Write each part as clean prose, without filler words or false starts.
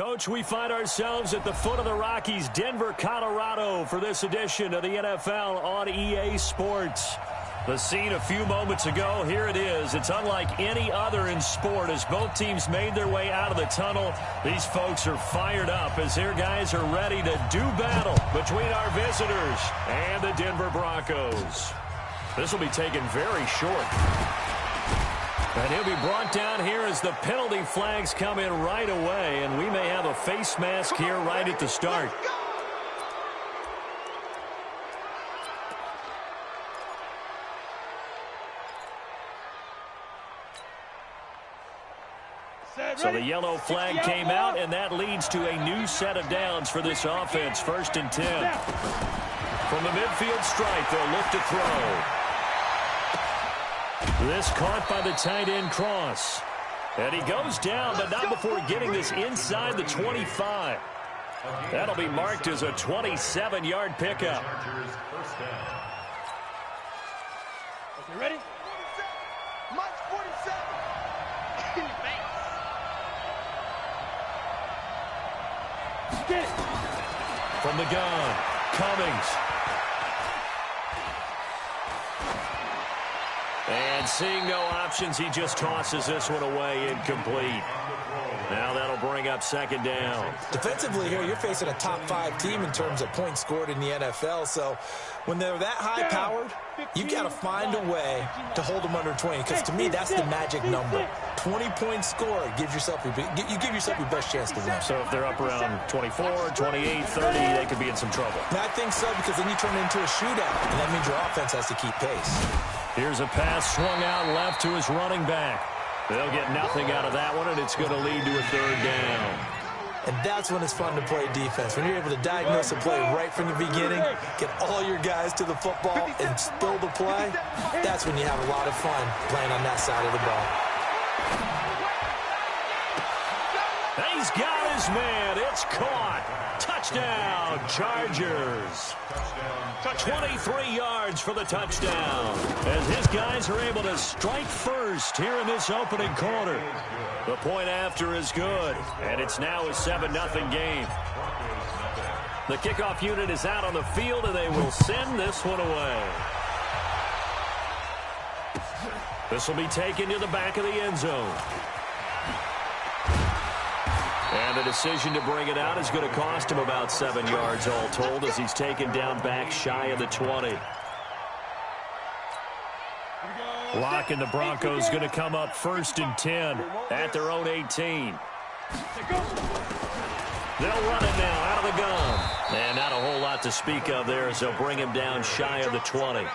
Coach, we find ourselves at the foot of the Rockies, Denver, Colorado, for this edition of the NFL on EA Sports. The scene a few moments ago, here it is. It's unlike any other in sport as both teams made their way out of the tunnel. These folks are fired up as their guys are ready to do battle between our visitors and the Denver Broncos. This will be taken very short. And he'll be brought down here as the penalty flags come in right away, and we may have a face mask here right at the start. So the yellow flag came out, and that leads to a new set of downs for this offense. 1st and 10. From the midfield stripe, they'll look to throw. This caught by the tight end Cross. And he goes down, but not before getting this inside the 25. That'll be marked as a 27-yard pickup. Okay, ready? March 47. Get it. From the gun, Cummings. And seeing no options, he just tosses this one away, incomplete. Now that'll bring up 2nd down. Defensively here, you're facing a top 5 team in terms of points scored in the NFL. So when they're that high-powered, you've got to find a way to hold them under 20. Because to me, that's the magic number. 20 points scored, you give yourself your best chance to win. So if they're up around 24, 28, 30, they could be in some trouble. And I think so, because then you turn it into a shootout, and that means your offense has to keep pace. Here's a pass swung out left to his running back. They'll get nothing out of that one, and it's going to lead to a 3rd down. And that's when it's fun to play defense. When you're able to diagnose a play right from the beginning, get all your guys to the football, and spill the play, that's when you have a lot of fun playing on that side of the ball. He's got his man. It's caught. Touchdown, Chargers. 23 yards for the touchdown as his guys are able to strike first here in this opening quarter. The point after is good, and it's now a 7-0 game. The kickoff unit is out on the field, and they will send this one away. This will be taken to the back of the end zone. And the decision to bring it out is going to cost him about 7 yards all told as he's taken down back shy of the 20. Lock and the Broncos going to come up 1st and 10 at their own 18. They'll run it now out of the gun. And not a whole lot to speak of there as they'll bring him down shy of the 20.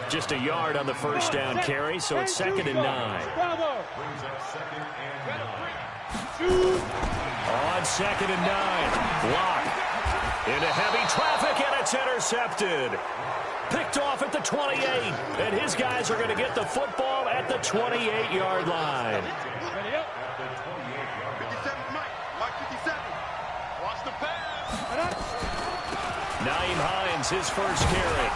Just a yard on the 1st down carry, so it's 2nd and 9. On 2nd and 9, Lock into heavy traffic, and it's intercepted. Picked off at the 28, and his guys are going to get the football at the 28-yard line. 57, Mike 57. Watch the pass. Nyheim Hines, his first carry.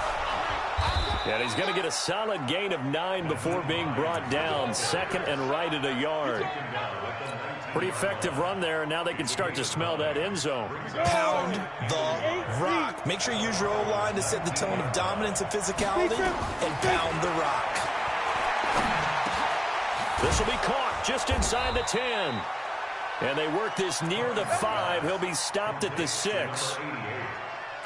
And he's going to get a solid gain of 9 before being brought down. 2nd and right at a yard. Pretty effective run there, and now they can start to smell that end zone. Pound the rock. Make sure you use your O-line to set the tone of dominance and physicality, and pound the rock. This will be caught just inside the 10. And they work this near the 5. He'll be stopped at the 6.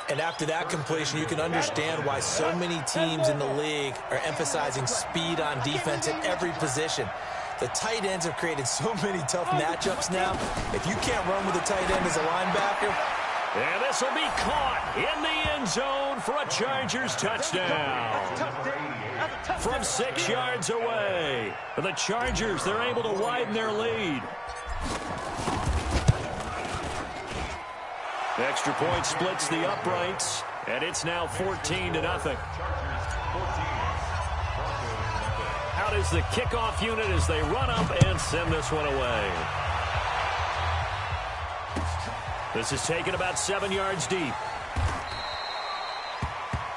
And after that completion, you can understand why so many teams in the league are emphasizing speed on defense at every position. The tight ends have created so many tough matchups now. If you can't run with a tight end as a linebacker. And this will be caught in the end zone for a Chargers touchdown. From 6 yards away. The Chargers, they're able to widen their lead. Extra point splits the uprights, and it's now 14-0. Out is the kickoff unit as they run up and send this one away. This is taken about 7 yards deep.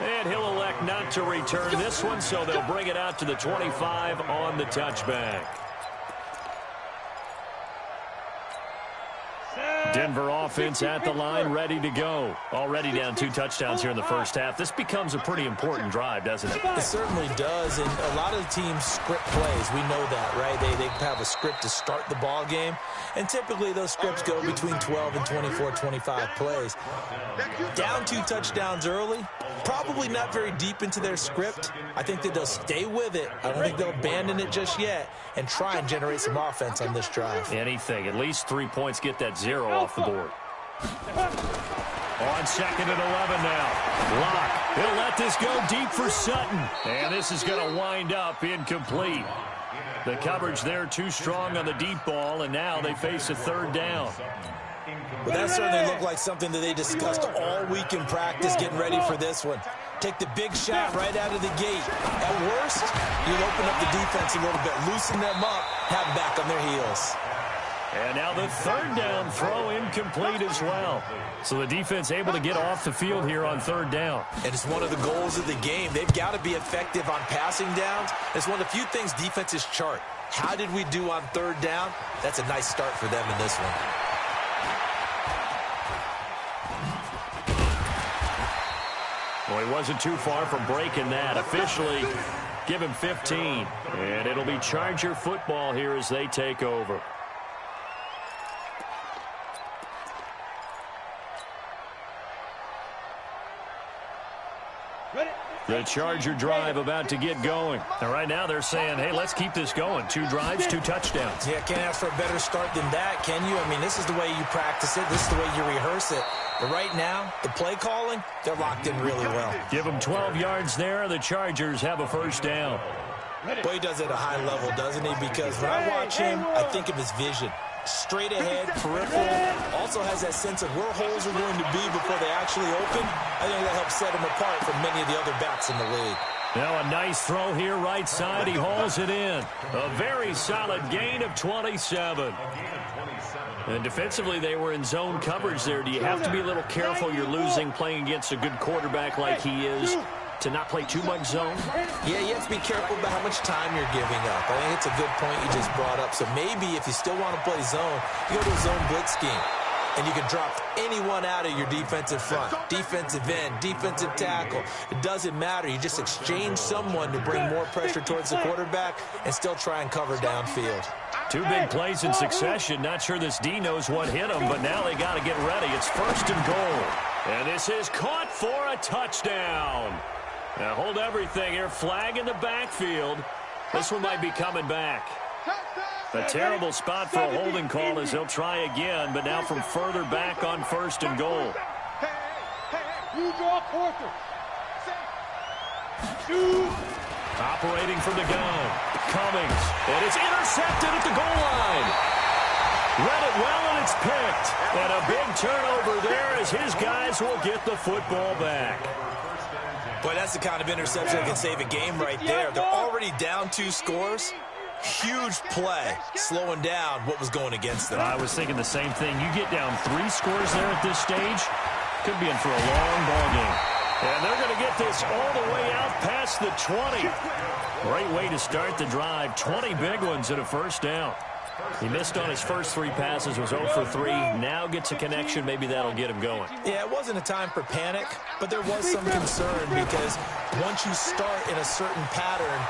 And he'll elect not to return this one, so they'll bring it out to the 25 on the touchback. Denver offense at the line, ready to go. Already down 2 touchdowns here in the first half. This becomes a pretty important drive, doesn't it? It certainly does, and a lot of the teams script plays. We know that, right? They have a script to start the ball game, and typically those scripts go between 12 and 24, 25 plays. Down 2 touchdowns early, probably not very deep into their script. I think that they'll stay with it. I don't think they'll abandon it just yet and try and generate some offense on this drive. Anything. At least 3 points, get that 0 off the board. On 2nd and 11 now. Locke. He'll let this go deep for Sutton. And this is going to wind up incomplete. The coverage there too strong on the deep ball, and now they face a 3rd down. Well, that certainly looked like something that they discussed all week in practice, getting ready for this one. Take the big shot right out of the gate. At worst, you'll open up the defense a little bit, loosen them up, have them back on their heels. And now the 3rd down throw incomplete as well. So the defense able to get off the field here on 3rd down. And it's one of the goals of the game. They've got to be effective on passing downs. It's one of the few things defenses chart. How did we do on 3rd down? That's a nice start for them in this one. Well, he wasn't too far from breaking that. Officially, give him 15. And it'll be Charger football here as they take over. The Charger drive about to get going. And right now they're saying, hey, let's keep this going. 2 drives, 2 touchdowns. Yeah, can't ask for a better start than that, can you? I mean, this is the way you practice it. This is the way you rehearse it. But right now, the play calling, they're locked in really well. Give them 12 yards there. The Chargers have a 1st down. Boy, he does it at a high level, doesn't he? Because when I watch him, I think of his vision. Straight ahead, peripheral, also has that sense of where holes are going to be before they actually open. I think that helps set him apart from many of the other backs in the league. Now a nice throw here, right side. He hauls it in. A very solid gain of 27. And defensively, they were in zone coverage there. Do you have to be a little careful? You're losing playing against a good quarterback like he is to not play too much zone? Yeah, you have to be careful about how much time you're giving up. I think it's a good point you just brought up. So maybe if you still want to play zone, you go to a zone blitz scheme. And you can drop anyone out of your defensive front, defensive end, defensive tackle. It doesn't matter. You just exchange someone to bring more pressure towards the quarterback and still try and cover downfield. 2 big plays in succession. Not sure this D knows what hit him, but now they got to get ready. It's 1st and goal. And this is caught for a touchdown. Now hold everything here. Flag in the backfield. This one might be coming back. A terrible spot for a holding call as he'll try again, but now from further back on 1st and goal. You draw quarter. Operating from the gun. Cummings. And it's intercepted at the goal line. Read it well, and it's picked. And a big turnover there as his guys will get the football back. Boy, that's the kind of interception that can save a game right there. They're already down 2 scores. Huge play, slowing down what was going against them. I was thinking the same thing. You get down 3 scores there at this stage, could be in for a long ball game. And they're going to get this all the way out past the 20. Great way to start the drive. 20 big ones at a 1st down. He missed on his first 3 passes, was 0 for 3. Now gets a connection. Maybe that'll get him going. Yeah, it wasn't a time for panic, but there was some concern because once you start in a certain pattern,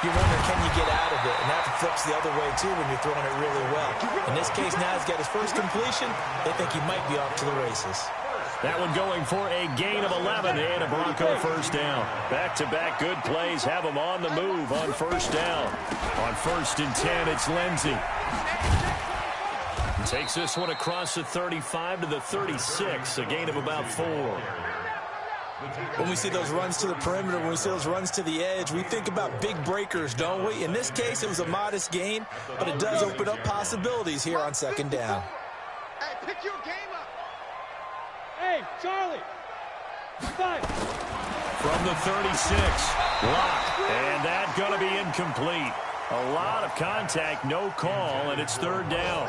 you wonder, can you get out of it? And that flips the other way, too, when you're throwing it really well. In this case, now he's got his first completion. They think he might be off to the races. That one going for a gain of 11 and a Bronco 1st down. Back-to-back good plays have them on the move on 1st down. On 1st and 10, it's Lindsey. Takes this one across the 35 to the 36, a gain of about 4. When we see those runs to the perimeter, when we see those runs to the edge, we think about big breakers, don't we? In this case, it was a modest gain, but it does open up possibilities here on 2nd down. Hey, pick your game up. Hey, Charlie. 5. From the 36, Locke, and that going to be incomplete. A lot of contact, no call, and it's 3rd down.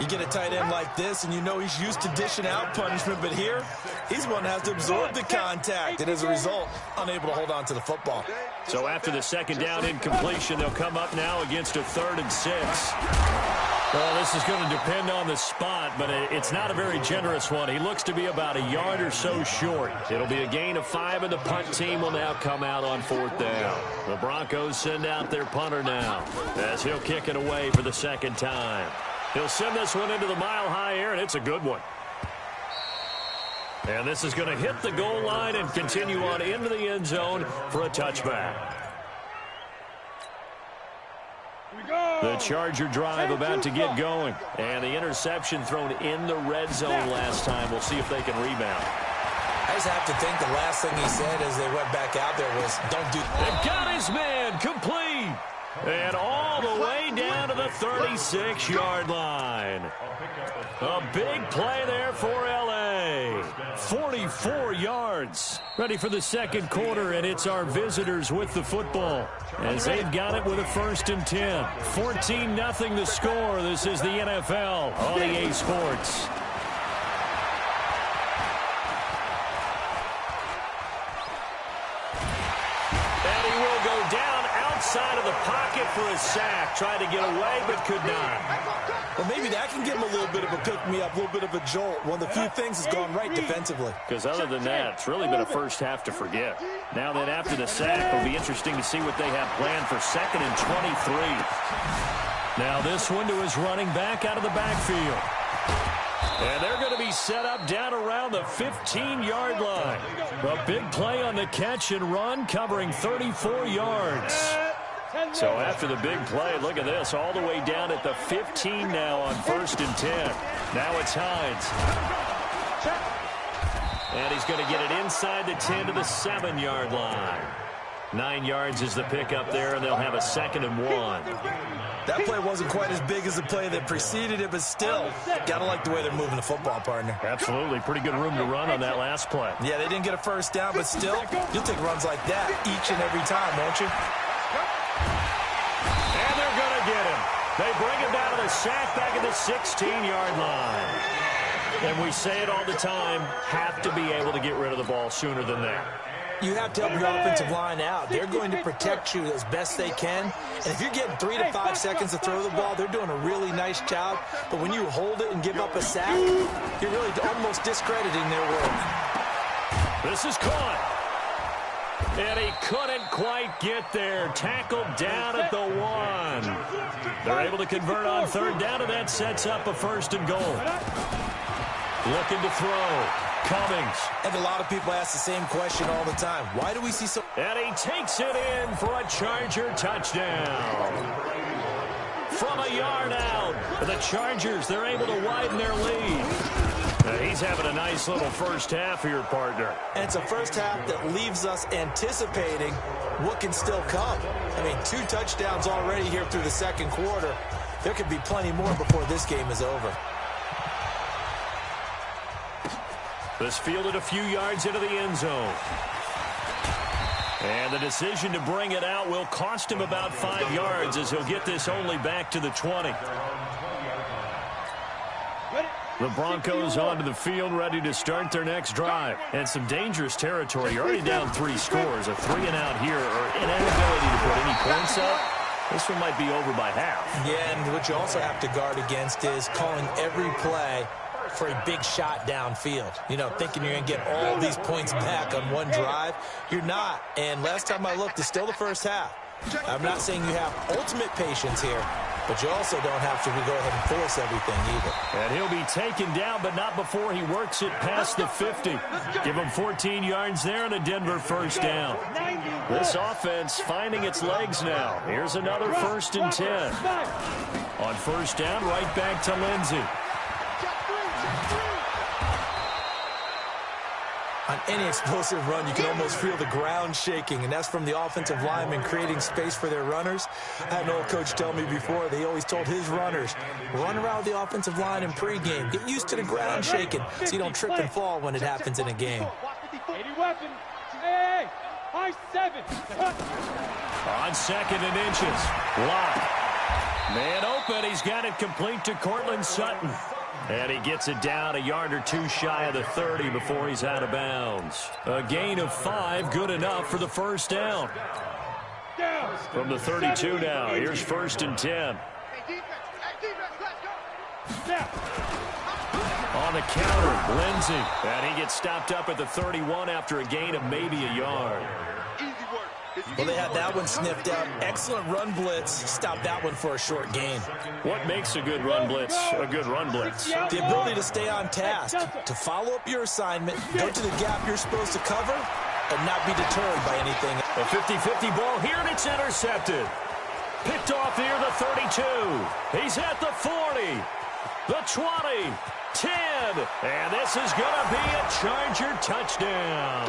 You get a tight end like this, and you know he's used to dishing out punishment, but here, he's one that has to absorb the contact, and as a result, unable to hold on to the football. So after the 2nd down incompletion, they'll come up now against a 3rd and 6. Well, this is going to depend on the spot, but it's not a very generous one. He looks to be about a yard or so short. It'll be a gain of 5, and the punt team will now come out on 4th down. The Broncos send out their punter now as he'll kick it away for the second time. He'll send this one into the mile-high air, and it's a good one. And this is going to hit the goal line and continue on into the end zone for a touchback. The Charger drive about to get going. And the interception thrown in the red zone last time. We'll see if they can rebound. I just have to think the last thing he said as they went back out there was, don't do that. They've got his man complete. And all the way down to the 36-yard line. A big play there for L.A. 44 yards. Ready for the second quarter, and it's our visitors with the football as they've got it with a 1st and 10. 14-0 the score. This is the NFL on EA Sports. And he will go down outside of the pocket for a sack. Tried to get away, but could not. Well, maybe that can give him a little bit of a pick-me-up, a little bit of a jolt. One of the few things has gone right defensively. Because other than that, it's really been a first half to forget. Now then, after the sack, it'll be interesting to see what they have planned for 2nd and 23. Now this one to his running back out of the backfield. And they're going to be set up down around the 15-yard line. A big play on the catch and run, covering 34 yards. So after the big play, look at this, all the way down at the 15 now on 1st and 10. Now it's Hines. And he's going to get it inside the 10 to the 7-yard line. 9 yards is the pickup there, and they'll have a 2nd and 1. That play wasn't quite as big as the play that preceded it, but still, got to like the way they're moving the football, partner. Absolutely. Pretty good room to run on that last play. Yeah, they didn't get a first down, but still, you'll take runs like that each and every time, won't you? And they're going to get him. They bring him down to the sack back at the 16-yard line. And we say it all the time, have to be able to get rid of the ball sooner than that. You have to help your offensive line out. They're going to protect you as best they can. And if you're getting 3 to 5 seconds to throw the ball, they're doing a really nice job. But when you hold it and give up a sack, you're really almost discrediting their work. This is caught. And he couldn't quite get there. Tackled down at the 1. They're able to convert on 3rd down, and that sets up a 1st and goal. Looking to throw. Cummings. And a lot of people ask the same question all the time. Why do we see so... And he takes it in for a Charger touchdown. From a yard out. The Chargers, they're able to widen their lead. He's having a nice little first half here, partner. And it's a first half that leaves us anticipating what can still come. I mean, 2 touchdowns already here through the second quarter. There could be plenty more before this game is over. This fielded a few yards into the end zone. And the decision to bring it out will cost him about 5 yards as he'll get this only back to the 20. The Broncos onto the field, ready to start their next drive. And some dangerous territory. You're already down 3 scores. A 3-and-out here, or inability to put any points up. This one might be over by half. Yeah, and what you also have to guard against is calling every play for a big shot downfield. You know, thinking you're going to get all these points back on one drive. You're not. And last time I looked, it's still the first half. I'm not saying you have ultimate patience here, but you also don't have to go ahead and force everything either. And he'll be taken down, but not before he works it past the 50. Give him 14 yards there and a Denver first down. This offense finding its legs now. Here's another 1st and 10. On 1st down, right back to Lindsey. On any explosive run, you can almost feel the ground shaking, and that's from the offensive linemen creating space for their runners. I had an old coach tell me before, they always told his runners, run around the offensive line in pregame. Get used to the ground shaking so you don't trip and fall when it happens in a game. 80 weapon. Hey, high 7. On 2nd and inches. Lock. Man open. He's got it complete to Cortland Sutton. And he gets it down a yard or 2 shy of the 30 before he's out of bounds. A gain of 5, good enough for the first down. From the 32 now, here's 1st and 10. Snap. On the counter, Lindsey. And he gets stopped up at the 31 after a gain of maybe a yard. Easy work. Well, they had that one sniffed out. Excellent run blitz. Stopped that one for a short gain. What makes a good run blitz a good run blitz? The ability to stay on task, to follow up your assignment, go to the gap you're supposed to cover, and not be deterred by anything. A 50-50 ball here, and it's intercepted. Picked off near the 32. He's at the 40, the 20, 10, and this is going to be a Charger touchdown.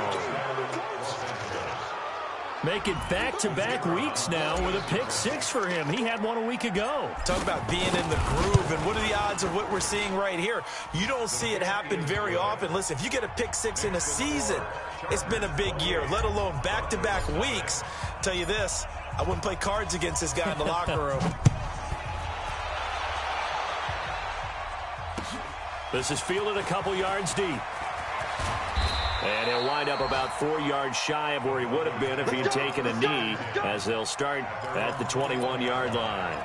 Make it back-to-back weeks now with a pick six for him. He had one a week ago. Talk about being in the groove, and what are the odds of what we're seeing right here? You don't see it happen very often. Listen, if you get a pick six in a season, it's been a big year, let alone back-to-back weeks. Tell you this, I wouldn't play cards against this guy in the locker room. This is fielded a couple yards deep. And he'll wind up about 4 yards shy of where he would have been if he had taken a knee, as they'll start at the 21-yard line.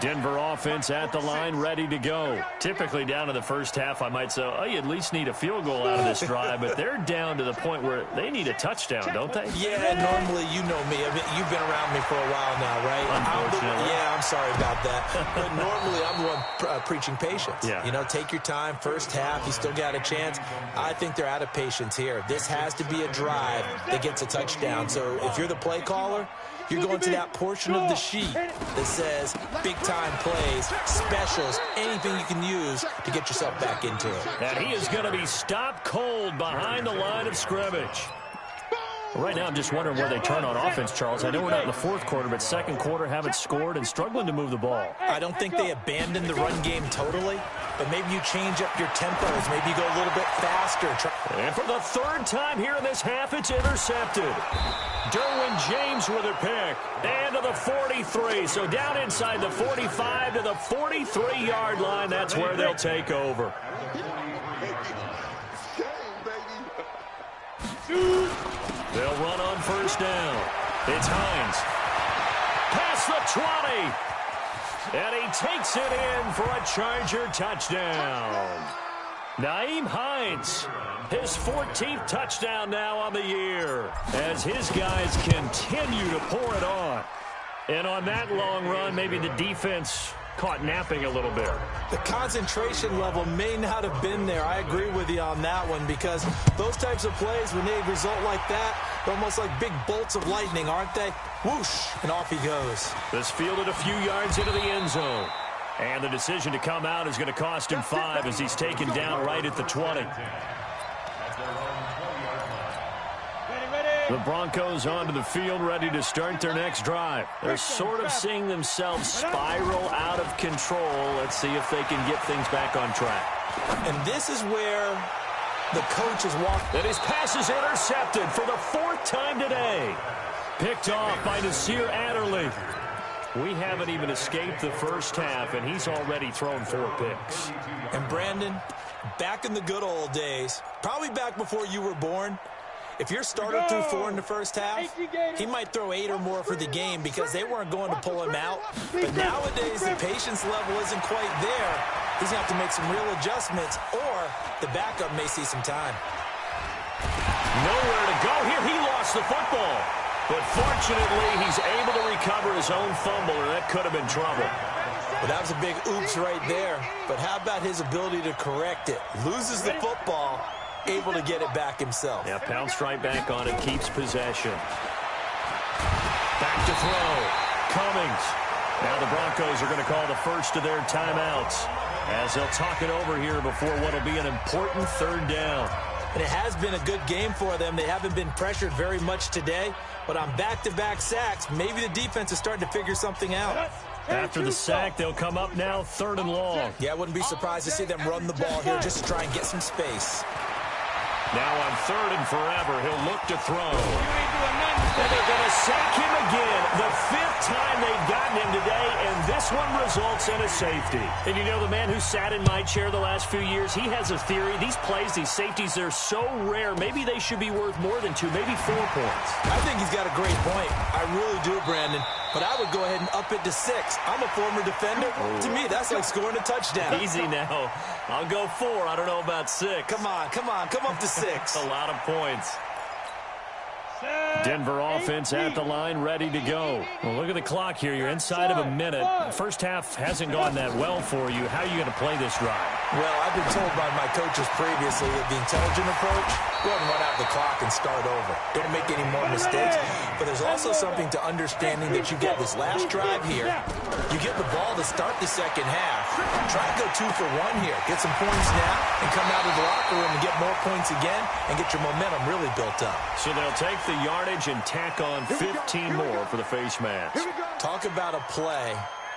Denver offense at the line, ready to go. Typically down to the first half, I might say, oh, you at least need a field goal out of this drive, but they're down to the point where they need a touchdown, don't they? Yeah, normally, you know me. I mean, you've been around me for a while now, right? Unfortunately. I'm sorry about that. But normally, I'm the one preaching patience. Yeah. You know, take your time. First half, you still got a chance. I think they're out of patience here. This has to be a drive that gets a touchdown. So if you're the play caller, you're going to that portion of the sheet that says big-time plays, specials, anything you can use to get yourself back into it. And he is going to be stopped cold behind the line of scrimmage. Right now, I'm just wondering where they turn on offense, Charles. I know we're not in the fourth quarter, but second quarter haven't scored and struggling to move the ball. I don't think they abandoned the run game totally, but maybe you change up your tempos. Maybe you go a little bit faster. And for the third time here in this half, it's intercepted. Derwin James with a pick. And to the 43. So down inside the 45 to the 43-yard line. That's where they'll take over. They'll run on first down. It's Hines. Past the 20. And he takes it in for a Charger touchdown. Nyheim Hines, his 14th touchdown now on the year, as his guys continue to pour it on. And on that long run, maybe the defense caught napping a little bit. The concentration level may not have been there. I agree with you on that one, because those types of plays, when they result like that, they're almost like big bolts of lightning, aren't they? Whoosh, and off he goes. This fielded a few yards into the end zone. And the decision to come out is going to cost him 5 as he's taken down right at the 20. The Broncos onto the field, ready to start their next drive. They're sort of seeing themselves spiral out of control. Let's see if they can get things back on track. And this is where the coach has walked. And his pass is intercepted for the 4th time today. Picked off by Nasir Adderley. We haven't even escaped the first half, and he's already thrown 4 picks. And Brandon, back in the good old days, probably back before you were born, if your starter threw 4 in the first half, he might throw 8 or more for the game because they weren't going to pull him out. But nowadays, the patience level isn't quite there. He's going to have to make some real adjustments, or the backup may see some time. Nowhere to go here. He lost the football. But fortunately, he's able to recover his own fumble, or that could have been trouble. Well, that was a big oops right there. But how about his ability to correct it? Loses the football, able to get it back himself. Yeah, pounced right back on it, keeps possession. Back to throw. Cummings. Now the Broncos are going to call the first of their timeouts as they'll talk it over here before what will be an important 3rd down. And it has been a good game for them. They haven't been pressured very much today, but on back-to-back sacks, maybe the defense is starting to figure something out. After the sack, they'll come up now 3rd and long. Yeah, I wouldn't be surprised to see them run the ball here just to try and get some space. Now on 3rd and forever, he'll look to throw. And they're going to sack him again. The 5th time they've gotten him today, and this one results in a safety. And you know, the man who sat in my chair the last few years, he has a theory. These plays, these safeties, they're so rare. Maybe they should be worth more than 2, maybe 4 points. I think he's got a great point. I really do, Brandon. but I would go ahead and up it to 6. I'm a former defender. To me, that's like scoring a touchdown. Easy now. I'll go 4. I don't know about 6. Come on. Come up to 6. A lot of points. Denver offense at the line, ready to go. Well, look at the clock here. You're inside of a minute. The first half hasn't gone that well for you. How are you going to play this drive? Well, I've been told by my coaches previously that the intelligent approach, go ahead and run out the clock and start over. Don't make any more mistakes. But there's also something to understanding that you get this last drive here. You get the ball to start the second half. Try to go 2 for 1 here. Get some points now and come out of the locker room and get more points again and get your momentum really built up. So they'll take the yardage and tack on 15 more for the face mask. Talk about a play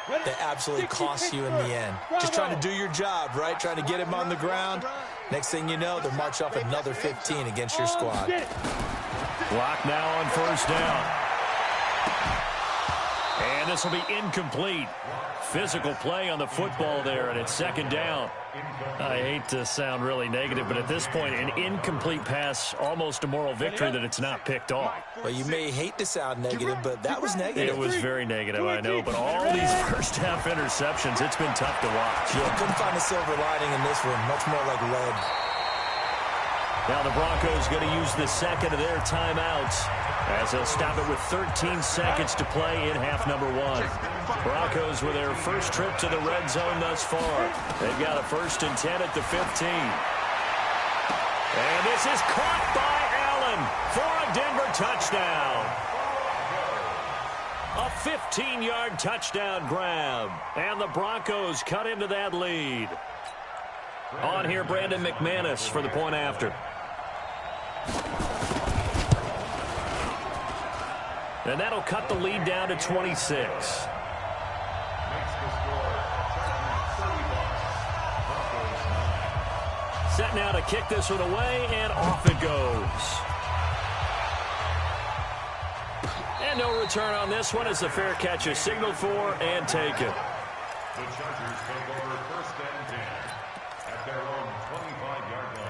that absolutely costs you in the end. Just trying to do your job, right? Trying to get him on the ground. Next thing you know, they'll march off another 15 against your squad. Clock now on first down. And this will be incomplete. Physical play on the football there, and it's second down. I hate to sound really negative, but at this point, an incomplete pass, almost a moral victory that it's not picked off. Well, you may hate to sound negative, but that was negative. It was very negative, I know, but all these first-half interceptions, it's been tough to watch. Yeah, couldn't find a silver lining in this one. Much more like lead. Now the Broncos going to use the second of their timeouts as they'll stop it with 13 seconds to play in half number 1. Broncos with their first trip to the red zone thus far. They've got a 1st and 10 at the 15. And this is caught by Allen for a Denver touchdown. A 15-yard touchdown grab. And the Broncos cut into that lead. On here, Brandon McManus for the point after. And that'll cut the lead down to 26. Set now to kick this one away, and off it goes. And no return on this one as the fair catch is signaled for and taken. The Chargers take over 1st and 10 at their own 25-yard line.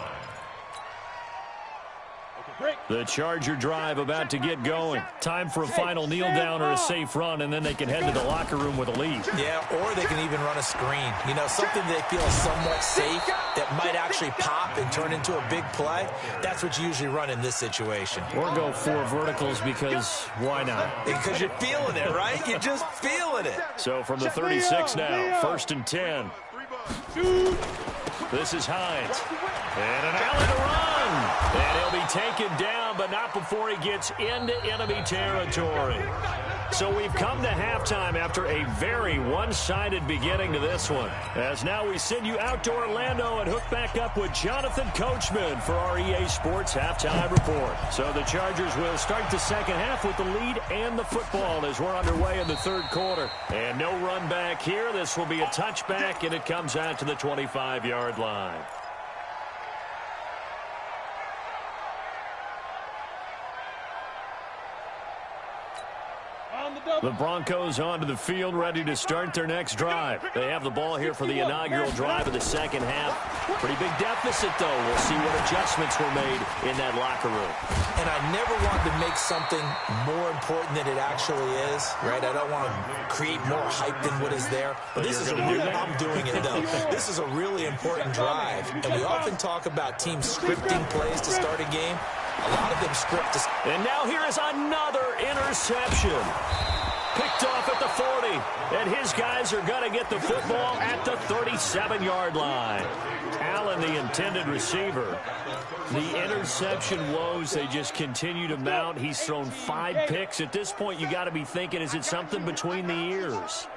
The Charger drive about to get going. Time for a final kneel down or a safe run, and then they can head to the locker room with a lead. Yeah, or they can even run a screen. You know, something they feel is somewhat safe that might actually pop and turn into a big play. That's what you usually run in this situation. Or go 4 verticals because why not? Because you're feeling it, right? You're just feeling it. So from the 36 now, 1st and 10. This is Hines. And an Allen to run. And he'll be taken down, but not before he gets into enemy territory. So we've come to halftime after a very one-sided beginning to this one. As now we send you out to Orlando and hook back up with Jonathan Coachman for our EA Sports Halftime Report. So the Chargers will start the second half with the lead and the football as we're underway in the 3rd quarter. And no run back here. This will be a touchback, and it comes out to the 25-yard line. The Broncos onto the field, ready to start their next drive. They have the ball here for the inaugural drive of the second half. Pretty big deficit, though. We'll see what adjustments were made in that locker room. And I never want to make something more important than it actually is, right? I don't want to create more hype than what is there. But this is a real, I'm doing it, though. This is a really important drive. And we often talk about teams scripting plays to start a game. A lot of them script. And now here is another interception. Picked off at the 40. And his guys are going to get the football at the 37-yard line. Allen, the intended receiver. The interception woes, they just continue to mount. He's thrown 5 picks. At this point, you got to be thinking, is it something between the ears?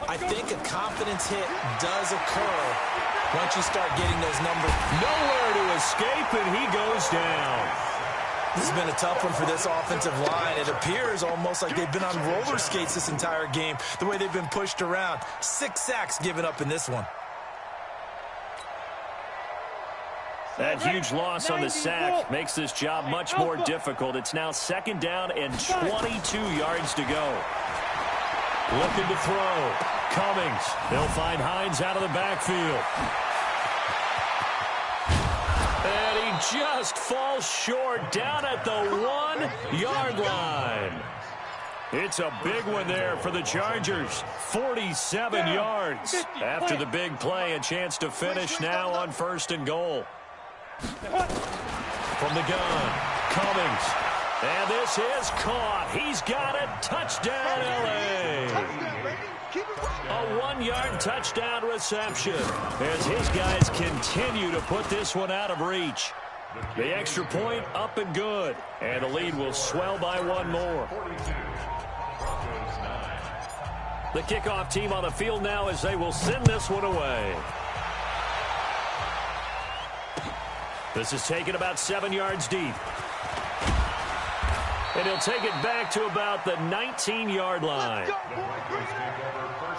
I think a confidence hit does occur once you start getting those numbers. Nowhere to escape, and he goes down. This has been a tough one for this offensive line. It appears almost like they've been on roller skates this entire game, the way they've been pushed around. 6 sacks given up in this one. That huge loss on the sack makes this job much more difficult. It's now 2nd down and 22 yards to go. Looking to throw. Cummings. They'll find Hines out of the backfield. And he just falls short down at the 1-yard line. It's a big one there for the Chargers. 47 yards. After the big play, a chance to finish now on 1st and goal. From the gun, Cummings. And this is caught. He's got it. Touchdown, L.A. A 1-yard touchdown reception as his guys continue to put this one out of reach. The extra point up and good. And the lead will swell by one more. The kickoff team on the field now as they will send this one away. This is taken about 7 yards deep. And he'll take it back to about the 19-yard line. First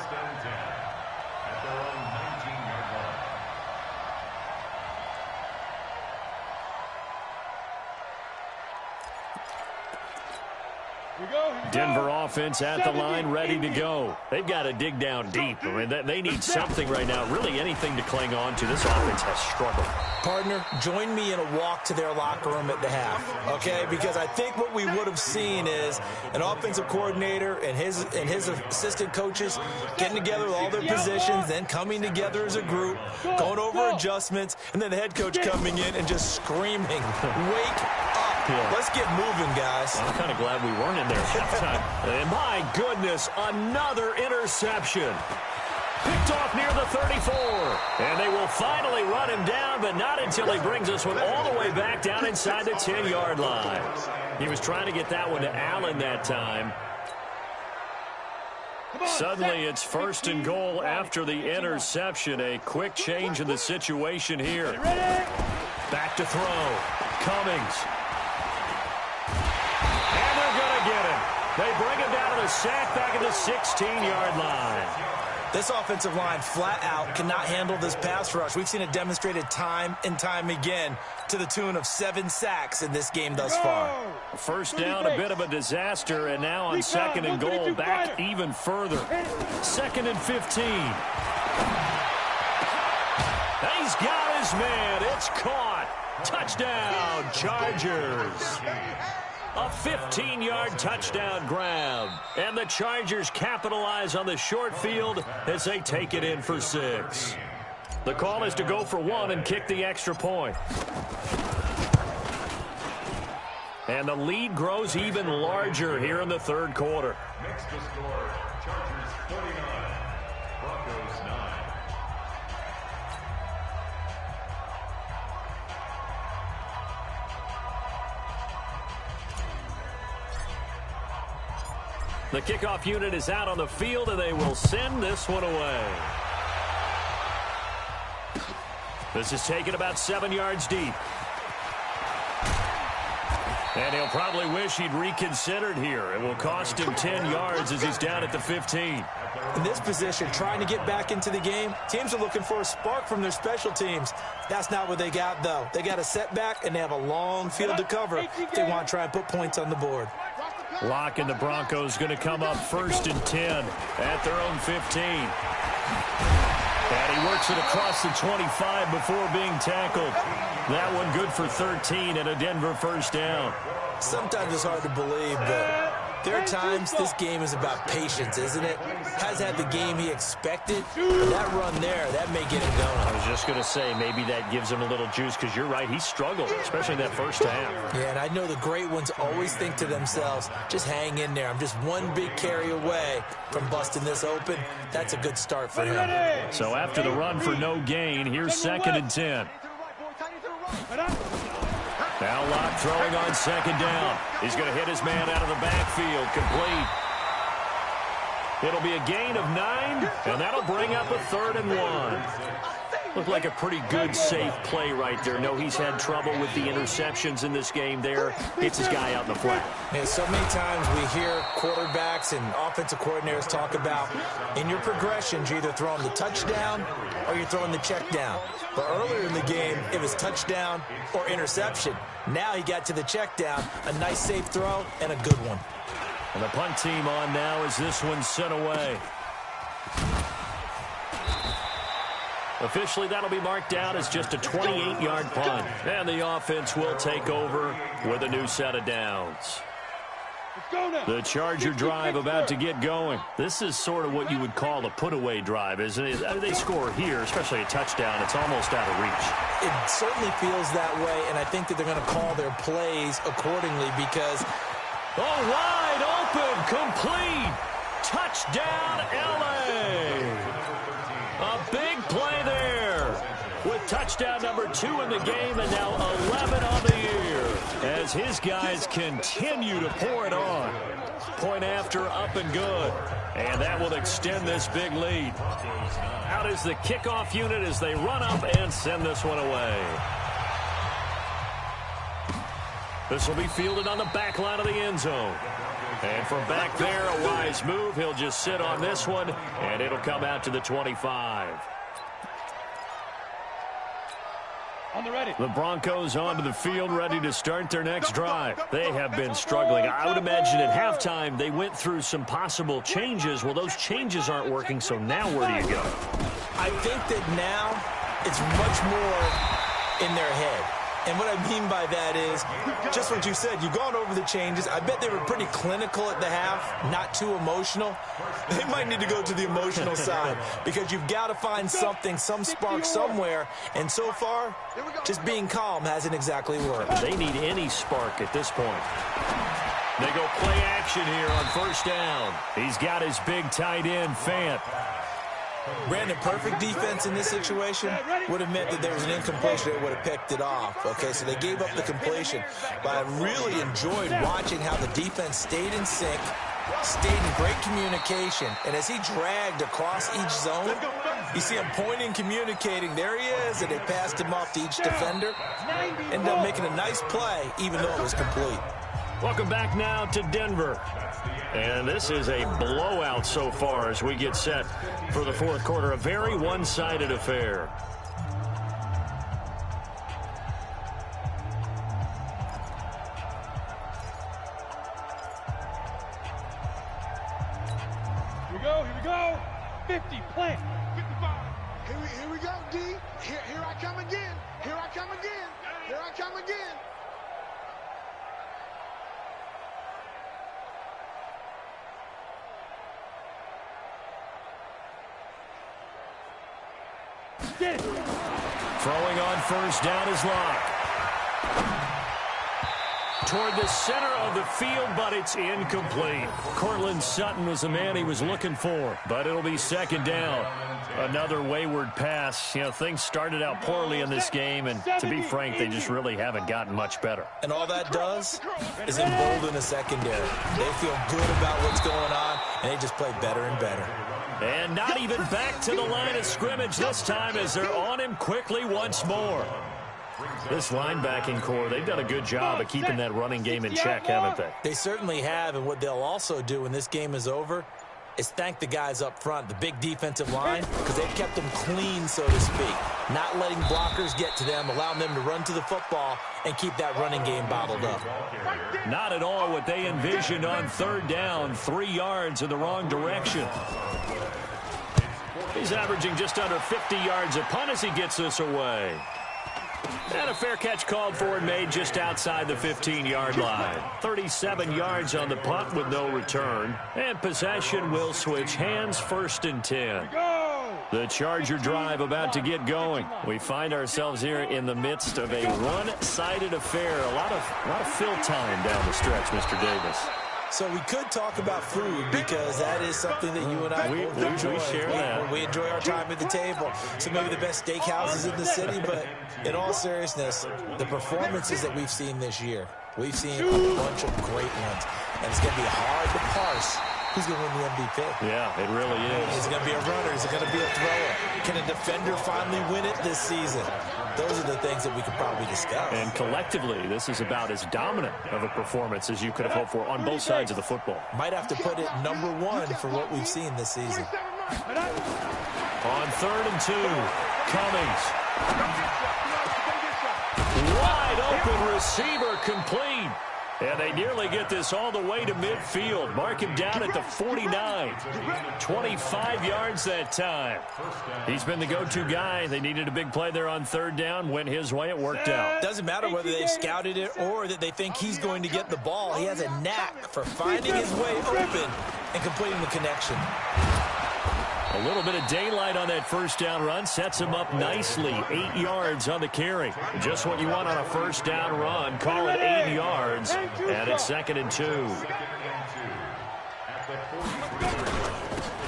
and 10 at their own 19-yard line. Denver offense at the line, ready to go. They've got to dig down deep. I mean, they need something right now, really anything to cling on to. This offense has struggled. Partner, join me in a walk to their locker room at the half, okay? Because I think what we would have seen is an offensive coordinator and his assistant coaches getting together with all their positions, then coming together as a group, going over adjustments, and then the head coach coming in and just screaming, "Wake up. Let's get moving, guys." I'm kind of glad we weren't in there at halftime. And my goodness, another interception. Picked off near the 34. And they will finally run him down, but not until he brings this one all the way back down inside the 10-yard line. He was trying to get that one to Allen that time. Suddenly, it's 1st and goal after the interception. A quick change in the situation here. Back to throw. Cummings. And they're going to get him. They bring him down to the sack back at the 16-yard line. This offensive line flat out cannot handle this pass rush. We've seen it demonstrated time and time again to the tune of 7 sacks in this game thus far. First down, a bit of a disaster, and now on 2nd and goal, back even further. 2nd and 15. He's got his man. It's caught. Touchdown, Chargers. A 15-yard touchdown grab. And the Chargers capitalize on the short field as they take it in for 6. The call is to go for 1 and kick the extra point. And the lead grows even larger here in the 3rd quarter. Next to score, Chargers 49, Broncos 9. The kickoff unit is out on the field, and they will send this one away. This is taken about 7 yards deep. And he'll probably wish he'd reconsidered here. It will cost him 10 yards as he's down at the 15. In this position, trying to get back into the game, teams are looking for a spark from their special teams. That's not what they got, though. They got a setback, and they have a long field to cover if they want to try and put points on the board. Lock and the Broncos going to come up 1st and 10 at their own 15. And he works it across the 25 before being tackled. That one good for 13 and a Denver first down. Sometimes it's hard to believe, but there are times this game is about patience, isn't it? Has had the game he expected, but that run there, that may get him going. I was just going to say, maybe that gives him a little juice, because you're right, he struggled, especially in that first half. Yeah, and I know the great ones always think to themselves, just hang in there. I'm just one big carry away from busting this open. That's a good start for him. So after the run for no gain, here's 2nd and 10. Now Locke throwing on 2nd down. He's going to hit his man out of the backfield. Complete. It'll be a gain of 9, and that'll bring up a 3rd and 1. Looked like a pretty good, safe play right there. No, he's had trouble with the interceptions in this game there. Hits his guy out in the flat. Yeah, so many times we hear quarterbacks and offensive coordinators talk about in your progressions, you're either throwing the touchdown or you're throwing the check down. But earlier in the game, it was touchdown or interception. Now he got to the check down, a nice safe throw, and a good one. And the punt team on now as this one's sent away. Officially, that'll be marked down as just a 28-yard punt. And the offense will take over with a new set of downs. Let's go now. The Charger drive about to get going. This is sort of what you would call a put-away drive, isn't it? I mean, they score here, especially a touchdown. It's almost out of reach. It certainly feels that way, and I think that they're going to call their plays accordingly because... Oh, wide open, complete. Touchdown, L.A. A big play there with touchdown number 2 in the game and now 11 on the year as his guys continue to pour it on. Point after, up and good. And that will extend this big lead. Out is the kickoff unit as they run up and send this one away. This will be fielded on the back line of the end zone. And from back there, a wise move. He'll just sit on this one, and it'll come out to the 25. On the ready. The Broncos onto the field, ready to start their next drive. They have been struggling. I would imagine at halftime they went through some possible changes. Well, those changes aren't working, so now where do you go? I think that now it's much more in their head. And what I mean by that is, just what you said, you've gone over the changes. I bet they were pretty clinical at the half, not too emotional. They might need to go to the emotional side because you've got to find something, some spark somewhere. And so far, just being calm hasn't exactly worked. They need any spark at this point. They go play action here on first down. He's got his big tight end, Fant. Brandon, perfect defense in this situation would have meant that there was an incompletion that would have picked it off. Okay, so they gave up the completion. But I really enjoyed watching how the defense stayed in sync, stayed in great communication. And as he dragged across each zone, you see him pointing, communicating. There he is, and they passed him off to each defender. Ended up making a nice play, even though it was complete. Welcome back now to Denver. And this is a blowout so far as we get set for the fourth quarter. A very one-sided affair. Here we go. 50, plant. 55. Here we go, D. Here I come again. Here I come again. Here I come again. Throwing on first down is Locke. Toward the center of the field, but it's incomplete. Cortland Sutton was the man he was looking for, but it'll be second down. Another wayward pass. You know, things started out poorly in this game, and to be frank, they just really haven't gotten much better. And all that does is embolden the secondary. They feel good about what's going on, and they just play better and better. And not even back to the line of scrimmage this time as they're on him quickly once more. This linebacking core, they've done a good job of keeping that running game in check, haven't they? They certainly have, and what they'll also do when this game is over is thank the guys up front, the big defensive line, because they've kept them clean, so to speak. Not letting blockers get to them, allowing them to run to the football and keep that running game bottled up. Not at all what they envisioned on third down, 3 yards in the wrong direction. He's averaging just under 50 yards a punt as he gets this away. And a fair catch called for and made just outside the 15-yard line. 37 yards on the punt with no return. And possession will switch hands, 1st and 10. The Charger drive about to get going. We find ourselves here in the midst of a one-sided affair. A lot of fill time down the stretch, Mr. Davis. So we could talk about food because that is something that you and I both enjoy. We share that. We enjoy our time at the table. So maybe the best steakhouses in the city, but in all seriousness, the performances that we've seen this year, we've seen a bunch of great ones. And it's going to be hard to parse who's going to win the MVP. Yeah, it really is. Is it going to be a runner? Is it going to be a thrower? Can a defender finally win it this season? Those are the things that we could probably discuss. And collectively, this is about as dominant of a performance as you could have hoped for on both sides of the football. Might have to put it number 1 for what we've seen this season. On 3rd and 2, Cummings. Wide open receiver complete. And they nearly get this all the way to midfield. Mark him down at the 49. 25 yards that time. He's been the go-to guy. They needed a big play there on third down. Went his way. It worked out. Doesn't matter whether they've scouted it or that they think he's going to get the ball. He has a knack for finding his way open and completing the connection. A little bit of daylight on that first down run sets him up nicely. 8 yards on the carry. Just what you want on a first down run. Call it 8 yards. And it's 2nd and 2.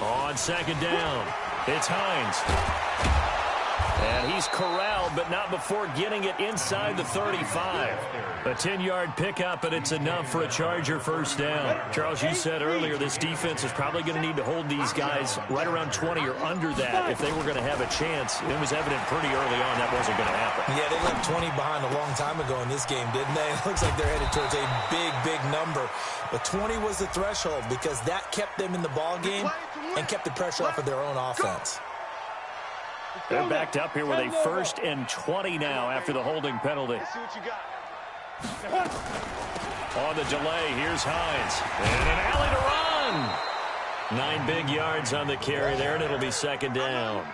On 2nd down, it's Hines. And he's corralled, but not before getting it inside the 35. A 10-yard pickup, and it's enough for a Charger first down. Charles, you said earlier this defense is probably going to need to hold these guys right around 20 or under that if they were going to have a chance. It was evident pretty early on that wasn't going to happen. Yeah, they left 20 behind a long time ago in this game, didn't they? It looks like they're headed towards a big, big number. But 20 was the threshold because that kept them in the ball game and kept the pressure off of their own offense. They're backed up here with a 1st and 20 now after the holding penalty. On the delay, here's Hines. And an alley to run. 9 big yards on the carry there, and it'll be 2nd down.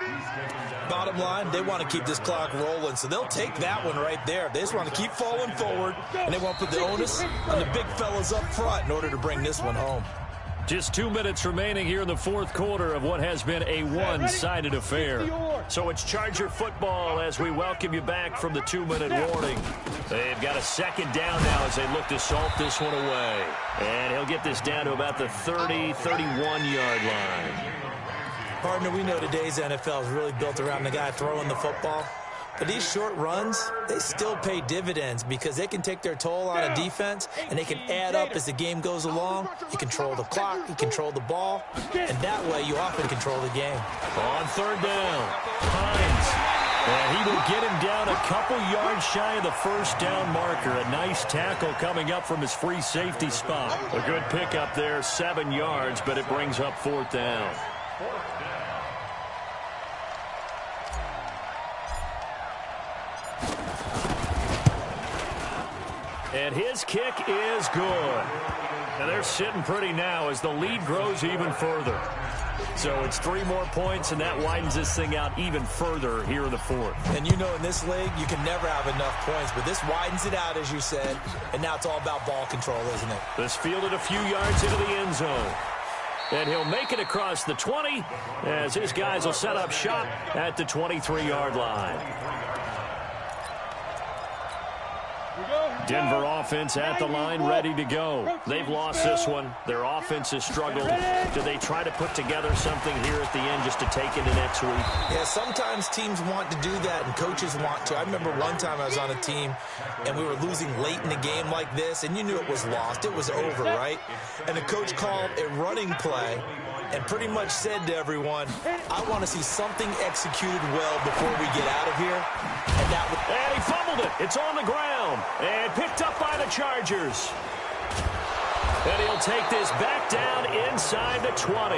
Bottom line, they want to keep this clock rolling, so they'll take that one right there. They just want to keep falling forward, and they want to put the onus on the big fellas up front in order to bring this one home. Just 2 minutes remaining here in the fourth quarter of what has been a one-sided affair. So it's Charger football as we welcome you back from the 2-minute warning. They've got a 2nd down now as they look to salt this one away. And he'll get this down to about the 30, 31-yard line. Partner, we know today's NFL is really built around the guy throwing the football. But these short runs, they still pay dividends because they can take their toll on a defense, and they can add up as the game goes along. You control the clock, you control the ball, and that way you often control the game. On 3rd down, Hines. And he will get him down a couple yards shy of the first down marker. A nice tackle coming up from his free safety spot. A good pickup there, 7 yards, but it brings up 4th down. And his kick is good. And they're sitting pretty now as the lead grows even further. So it's 3 more points, and that widens this thing out even further here in the fourth. And you know in this league, you can never have enough points, but this widens it out, as you said, and now it's all about ball control, isn't it? This fielded a few yards into the end zone. And he'll make it across the 20 as his guys will set up shop at the 23-yard line. Denver offense at the line, ready to go. They've lost this one. Their offense has struggled. Do they try to put together something here at the end just to take into next week? Yeah, sometimes teams want to do that and coaches want to. I remember one time I was on a team and we were losing late in the game like this, and you knew it was lost. It was over, right? And the coach called a running play and pretty much said to everyone, I want to see something executed well before we get out of here. And he fumbled it. It's on the ground and picked up by the Chargers. And he'll take this back down inside the 20.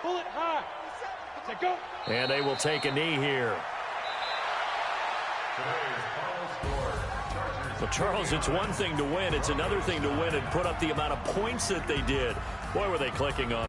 Pull it high. Let's go. And they will take a knee here. Well, Charles, it's one thing to win. It's another thing to win and put up the amount of points that they did. Boy, were they clicking on